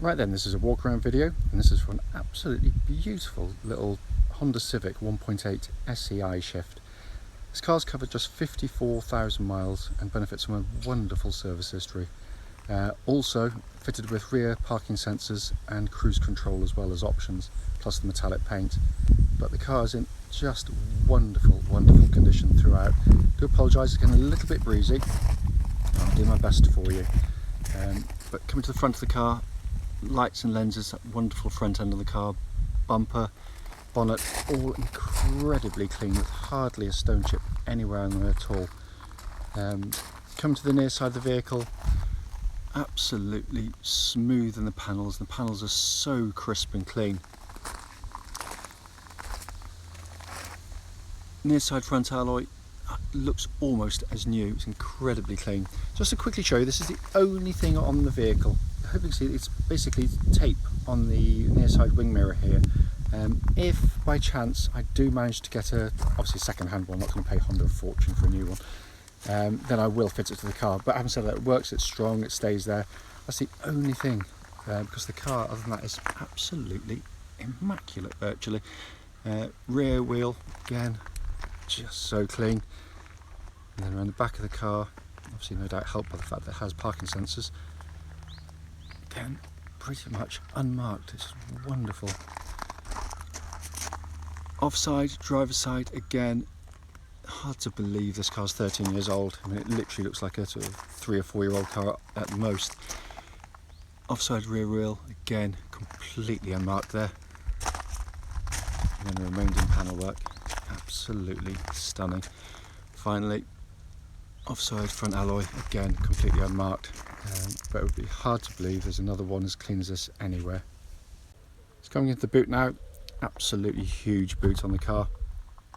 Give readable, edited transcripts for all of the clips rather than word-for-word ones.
Right then, this is a walk around video, and this is for an absolutely beautiful little Honda Civic 1.8 SE i-Shift. This car's covered just 54,000 miles and benefits from a wonderful service history. Also fitted with rear parking sensors and cruise control as well as options, plus the metallic paint. But the car is in just wonderful condition throughout. I do apologise, it's getting a little bit breezy. I'll do my best for you. But coming to the front of the car, lights and lenses, that wonderful front end of the car, bumper, bonnet, all incredibly clean with hardly a stone chip anywhere on there at all. Come to the near side of the vehicle, absolutely smooth in the panels are so crisp and clean. Near side front alloy looks almost as new, it's incredibly clean. Just to quickly show you, this is the only thing on the vehicle. I hope you can see it's basically tape on the near side wing mirror here. If by chance I do manage to get obviously second-hand one, I'm not going to pay Honda a fortune for a new one, then I will fit it to the car. But having said that, it works, it's strong, it stays there. That's the only thing, because the car, other than that, is absolutely immaculate virtually. Rear wheel, again, just so clean. And then around the back of the car, obviously no doubt helped by the fact that it has parking sensors. Again, pretty much unmarked, it's wonderful. Offside, driver's side, again, hard to believe this car's 13 years old. I mean, it literally looks like a sort of 3 or 4 year old car at most. Offside rear wheel, again, completely unmarked there. And then the remaining panel work, absolutely stunning. Finally, offside front alloy, again, completely unmarked. But it would be hard to believe there's another one as clean as this anywhere. It's coming into the boot now. Absolutely huge boot on the car.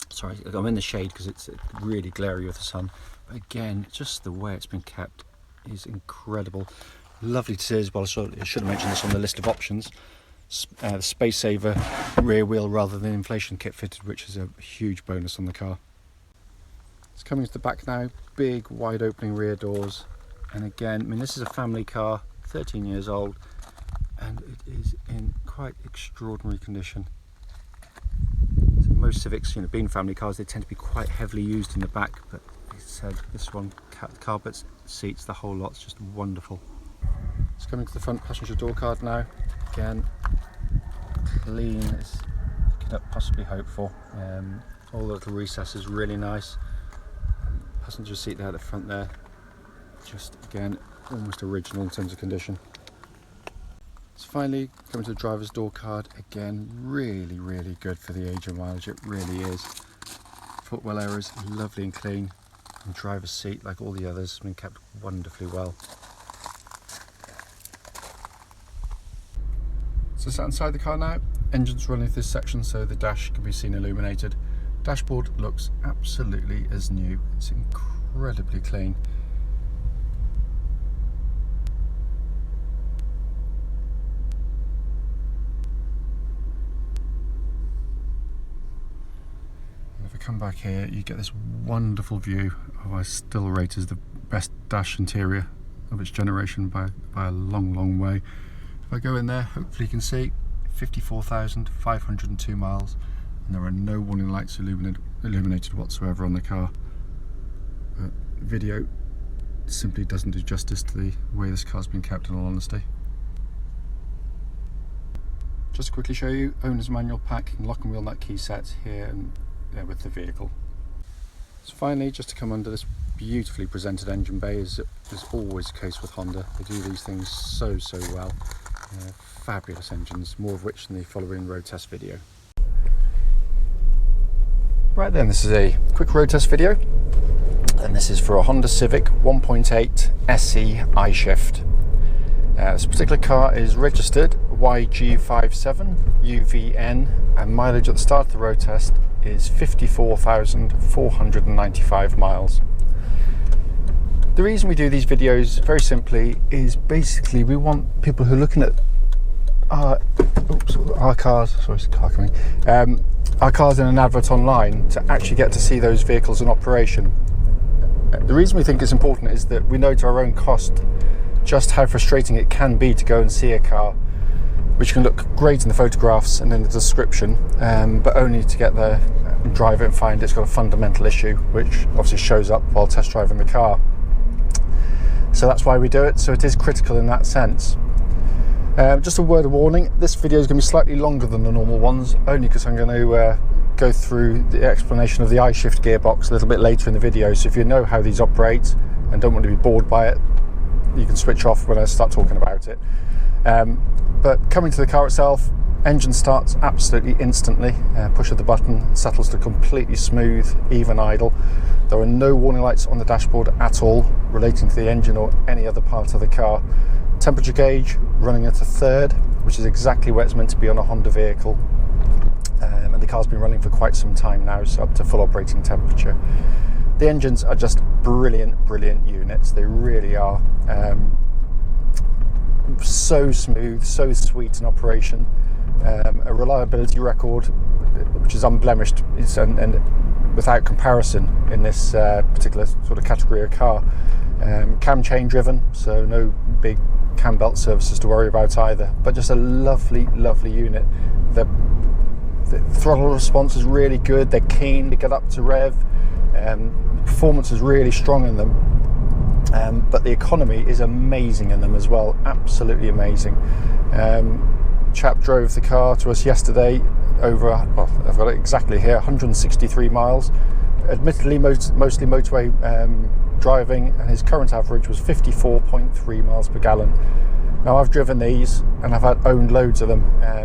Sorry, I'm in the shade because it's really glary with the sun. But again, just the way it's been kept is incredible. Lovely to see as well. I should have mentioned this on the list of options. The space saver rear wheel rather than inflation kit fitted, which is a huge bonus on the car. It's coming to the back now. Big wide opening rear doors. And again, I mean, this is a family car, 13 years old, and it is in quite extraordinary condition. So most Civics, being family cars, they tend to be quite heavily used in the back, but as I said, this one, carpets, seats, the whole lot's just wonderful. It's coming to the front passenger door card now. Again, clean as you could possibly hope for. All the little recesses, really nice. Passenger seat there at the front there. Just again, almost original in terms of condition. So finally, coming to the driver's door card, again, really good for the age of mileage, it really is. Footwell areas, lovely and clean. And driver's seat, like all the others, has been kept wonderfully well. So sat inside the car now, engine's running through this section so the dash can be seen illuminated. Dashboard looks absolutely as new, it's incredibly clean. If I come back here, you get this wonderful view of what I still rate as the best dash interior of its generation by a long way. If I go in there, hopefully you can see 54,502 miles, and there are no warning lights illuminated whatsoever on the car. But video simply doesn't do justice to the way this car's been kept, in all honesty. Just to quickly show you, owner's manual pack and lock and wheel nut key sets here and there with the vehicle. So finally, just to come under this beautifully presented engine bay, is always the case with Honda. They do these things so well. Fabulous engines, more of which in the following road test video. Right then, this is a quick road test video, and this is for a Honda Civic 1.8 SE i-Shift. This particular car is registered YG57UVN, and mileage at the start of the road test is 54,495 miles. The reason we do these videos, very simply, is basically we want people who are looking at our cars, sorry, it's a car coming, our cars in an advert online to actually get to see those vehicles in operation. The reason we think it's important is that we know to our own cost just how frustrating it can be to go and see a car which can look great in the photographs and in the description, but only to get there and drive it and find it's got a fundamental issue, which obviously shows up while test driving the car. So that's why we do it, so it is critical in that sense. Just a word of warning, this video is going to be slightly longer than the normal ones, only because I'm going to go through the explanation of the I-Shift gearbox a little bit later in the video. So if you know how these operate and don't want to be bored by it, you can switch off when I start talking about it. But coming to the car itself, engine starts absolutely instantly. Push of the button, settles to completely smooth, even idle. There are no warning lights on the dashboard at all relating to the engine or any other part of the car. Temperature gauge running at a third, which is exactly where it's meant to be on a Honda vehicle. And the car's been running for quite some time now, so up to full operating temperature. The engines are just brilliant units. They really are. So smooth, so sweet in operation. A reliability record which is unblemished and without comparison in this particular sort of category of car. Cam chain driven, so no big cam belt services to worry about either, but just a lovely unit. The throttle response is really good. They're keen to get up to rev. Performance is really strong in them, but the economy is amazing in them as well. Absolutely amazing. Chap drove the car to us yesterday over, well, I've got it exactly here, 163 miles. Admittedly, mostly motorway driving, and his current average was 54.3 miles per gallon. Now, I've driven these and I've owned loads of them.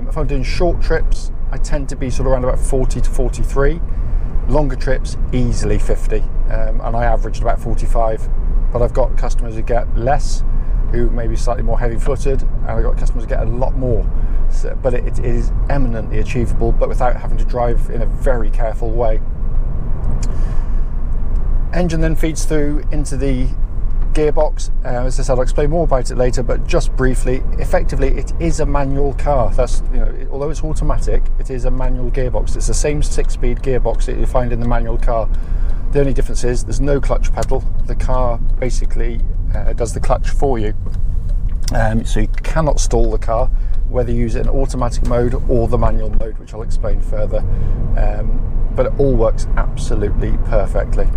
If I'm doing short trips, I tend to be sort of around about 40 to 43. Longer trips, easily 50, and I averaged about 45. But I've got customers who get less, who may be slightly more heavy-footed, and I've got customers who get a lot more. So, but it is eminently achievable, but without having to drive in a very careful way. Engine then feeds through into the gearbox. As I said, I'll explain more about it later, but just briefly, effectively it is a manual car. That's, you know, although it's automatic, it is a manual gearbox. It's the same 6-speed gearbox that you find in the manual car. The only difference is there's no clutch pedal. The car basically does the clutch for you, so you cannot stall the car, whether you use it in automatic mode or the manual mode, which I'll explain further. But it all works absolutely perfectly.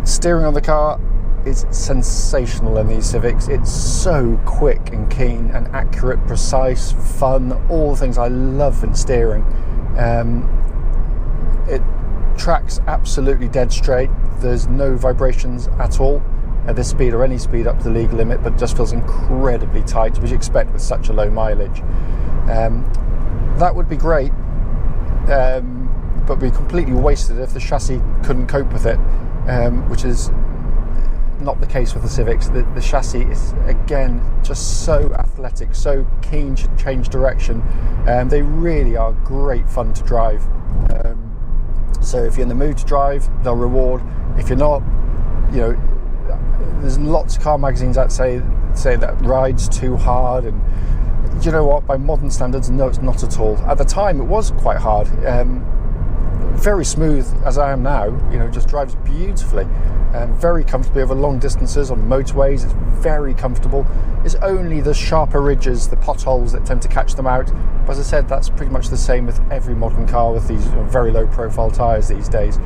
Steering on the car is sensational in these Civics. It's so quick and keen and accurate, precise, fun, all the things I love in steering. It tracks absolutely dead straight. There's no vibrations at all at this speed or any speed up to the legal limit, but it just feels incredibly tight, which you expect with such a low mileage. That would be great, but be completely wasted if the chassis couldn't cope with it, which is not the case with the Civics. The chassis is, again, just so athletic, so keen to change direction. They really are great fun to drive. So if you're in the mood to drive, they'll reward. If you're not, you know, there's lots of car magazines that say that ride's too hard, and you know what, by modern standards, no, it's not at all. At the time, it was quite hard. Very smooth as I am now, you know, just drives beautifully, very comfortably over long distances on motorways. It's very comfortable. It's only the sharper ridges, the potholes, that tend to catch them out. But as I said, that's pretty much the same with every modern car with these very low profile tyres these days.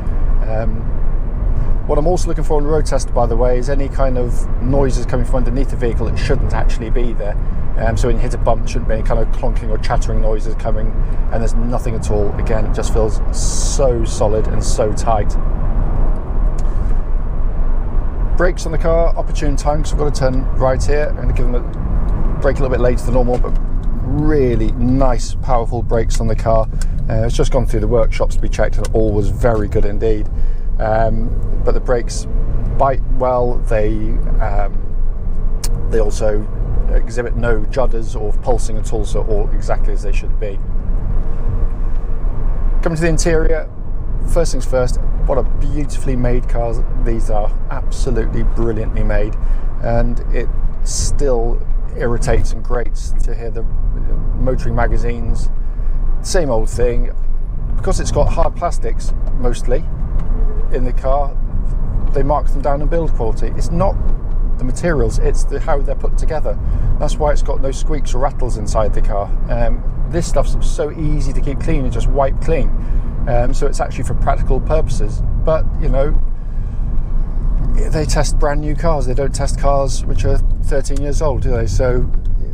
What I'm also looking for on the road test, by the way, is any kind of noises coming from underneath the vehicle that shouldn't actually be there. So when you hit a bump, there shouldn't be any kind of clonking or chattering noises coming, and there's nothing at all. Again, it just feels so solid and so tight. Brakes on the car, opportune time, because I've got to turn right here. I'm going to give them a brake a little bit later than normal, but really nice, powerful brakes on the car. It's just gone through the workshops to be checked, and all was very good indeed. But the brakes bite well. They also exhibit no judders or pulsing at all, so all exactly as they should be. Coming to the interior, first things first, what a beautifully made cars these are. Absolutely brilliantly made, and it still irritates and grates to hear the motoring magazines, same old thing. Because it's got hard plastics mostly in the car, they mark them down in build quality. It's not the materials, it's how they're put together. That's why it's got no squeaks or rattles inside the car. This stuff's so easy to keep clean and just wipe clean. So it's actually for practical purposes. But, you know, they test brand new cars. They don't test cars which are 13 years old, do they? So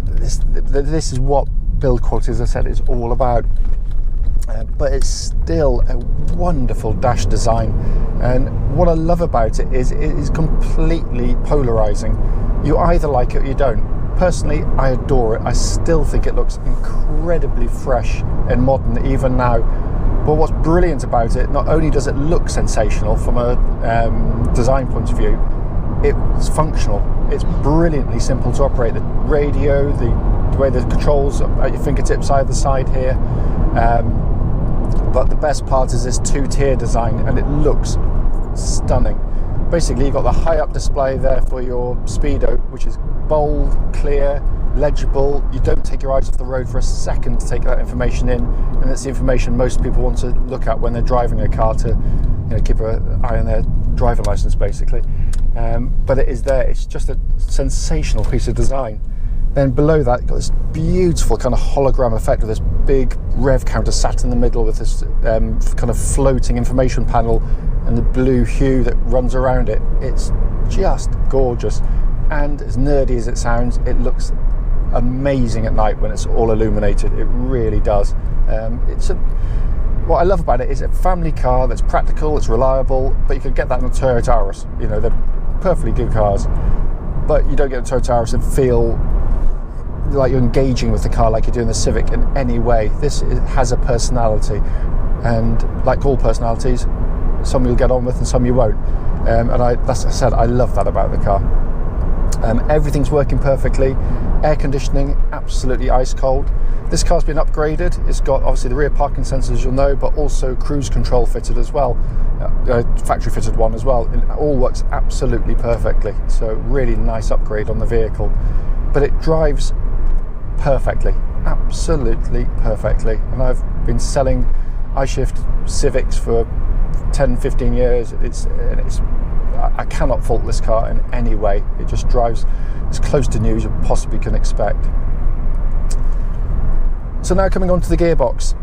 this is what build quality, as I said, is all about. But it's still a wonderful dash design, and what I love about it is completely polarizing. You either like it or you don't. Personally, I adore it. I still think it looks incredibly fresh and modern even now. But what's brilliant about it, not only does it look sensational from a design point of view, it's functional. It's brilliantly simple to operate. The radio, the way the controls at your fingertips either side here. But the best part is this two-tier design, and it looks stunning. Basically, you've got the high-up display there for your speedo, which is bold, clear, legible. You don't take your eyes off the road for a second to take that information in, and it's the information most people want to look at when they're driving a car to, you know, keep an eye on their driving license, basically. But it is there. It's just a sensational piece of design. Then below that, you've got this beautiful kind of hologram effect with this big rev counter sat in the middle with this kind of floating information panel and the blue hue that runs around it. It's just gorgeous, and as nerdy as it sounds, it looks amazing at night when it's all illuminated. It really does. What I love about it is a family car that's practical, it's reliable, but you could get that in a Toyota Auris. You know, they're perfectly good cars, but you don't get a Toyota Auris and feel like you're engaging with the car like you do in the Civic in any way. This has a personality, and like all personalities, some you'll get on with and some you won't. And as I said, I love that about the car. Everything's working perfectly. Air conditioning, absolutely ice cold. This car's been upgraded. It's got obviously the rear parking sensors, you'll know, but also cruise control fitted as well, factory fitted one as well. It all works absolutely perfectly. So really nice upgrade on the vehicle, but it drives perfectly, absolutely perfectly. And I've been selling I-Shift Civics for 10-15 years. I cannot fault this car in any way. It just drives as close to new as you possibly can expect. So now coming on to the gearbox,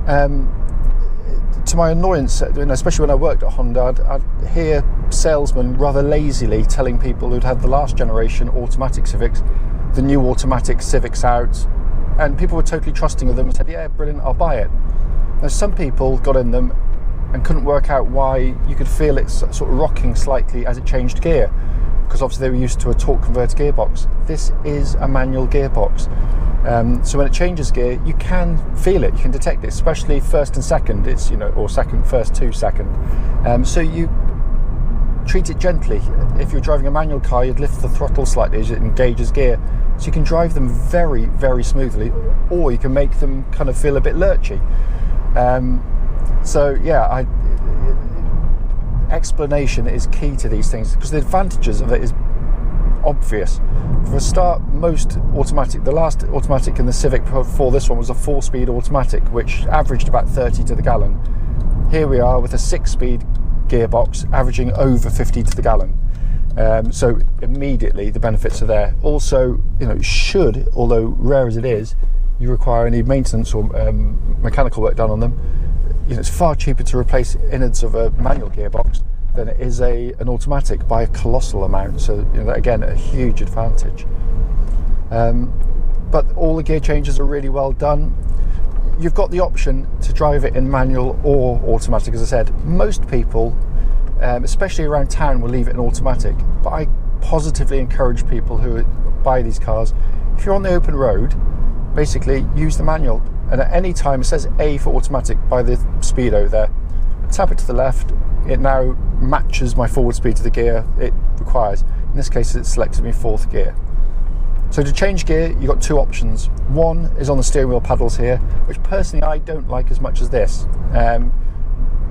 to my annoyance, especially when I worked at Honda, I'd hear salesmen rather lazily telling people who'd had the last generation automatic Civics, the new automatic Civics out, and people were totally trusting of them and said, yeah, brilliant, I'll buy it. Now some people got in them and couldn't work out why you could feel it sort of rocking slightly as it changed gear, because obviously they were used to a torque converter gearbox. This is a manual gearbox, so when it changes gear, you can feel it, you can detect it, especially first and second. It's, you know, or first to second. So you treat it gently. If you're driving a manual car, you'd lift the throttle slightly as it engages gear, so you can drive them very, very smoothly, or you can make them kind of feel a bit lurchy. So yeah, explanation is key to these things, because the advantages of it is obvious. For a start, most automatic, the last automatic in the Civic before this one was a 4-speed automatic, which averaged about 30 to the gallon. Here we are with a 6-speed gearbox averaging over 50 to the gallon. So immediately the benefits are there. Also, you know, should, although rare as it is, you require any maintenance or mechanical work done on them, you know, it's far cheaper to replace innards of a manual gearbox than it is an automatic by a colossal amount. So, you know, again, a huge advantage. But all the gear changes are really well done. You've got the option to drive it in manual or automatic. As I said, most people, especially around town, will leave it in automatic, but I positively encourage people who buy these cars, if you're on the open road, basically use the manual. And at any time, it says A for automatic by the speedo there. Tap it to the left, it now matches my forward speed to the gear it requires. In this case, it selected me 4th gear. So to change gear, you've got 2 options. One is on the steering wheel paddles here, which personally I don't like as much as this.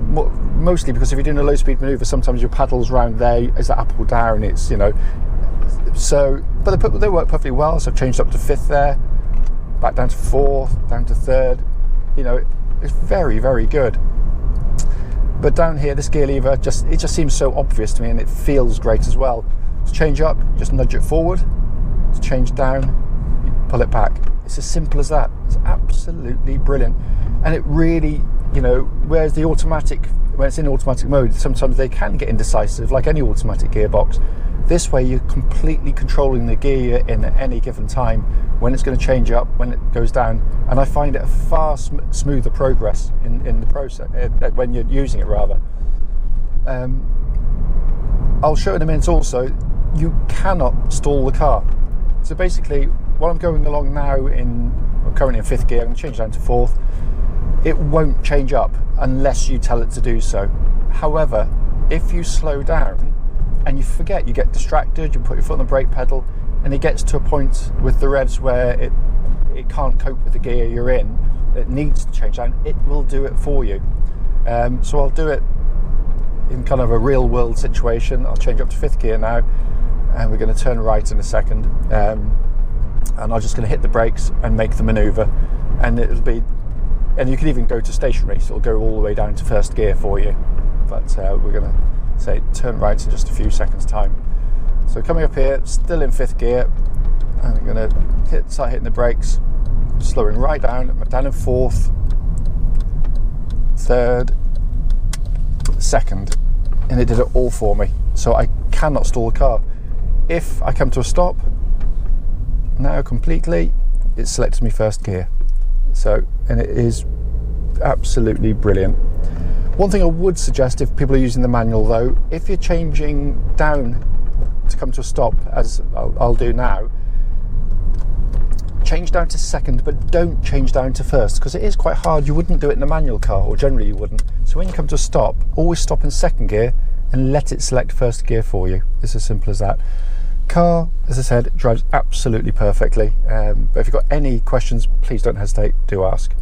Mostly because if you're doing a low speed maneuver, sometimes your paddles round there, is that up or down, it's, you know. So, but they work perfectly well, so I've changed up to 5th there, back down to 4th, down to 3rd. You know, it's very, very good. But down here, this gear lever, it just seems so obvious to me, and it feels great as well. To change up, just nudge it forward. To change down, you pull it back. It's as simple as that. It's absolutely brilliant. And it really, you know, whereas the automatic, when it's in automatic mode, sometimes they can get indecisive, like any automatic gearbox. This way you're completely controlling the gear in at any given time, when it's going to change up, when it goes down, and I find it a far smoother progress in the process, when you're using it rather. I'll show in a minute also, you cannot stall the car. So basically, while I'm going along now I'm currently in 5th gear, I'm going to change down to 4th, it won't change up unless you tell it to do so. However, if you slow down and you forget, you get distracted, you put your foot on the brake pedal, and it gets to a point with the revs where it can't cope with the gear you're in, it needs to change down, it will do it for you. So I'll do it in kind of a real world situation. I'll change up to 5th gear now, and we're going to turn right in a second, and I'm just going to hit the brakes and make the manoeuvre, and it'll be, and you can even go to stationary, so it'll go all the way down to 1st gear for you, but we're going to say turn right in just a few seconds time. So coming up here, still in 5th gear, and I'm going to start hitting the brakes, slowing right down in 4th, 3rd, 2nd, and it did it all for me. So I cannot stall the car. If I come to a stop now completely, it selects me 1st gear. So, and it is absolutely brilliant. One thing I would suggest if people are using the manual though, if you're changing down to come to a stop, as I'll do now, change down to 2nd, but don't change down to 1st, because it is quite hard. You wouldn't do it in a manual car, or generally you wouldn't. So when you come to a stop, always stop in 2nd gear and let it select 1st gear for you. It's as simple as that. Car, as I said, drives absolutely perfectly. But if you've got any questions, please don't hesitate to ask.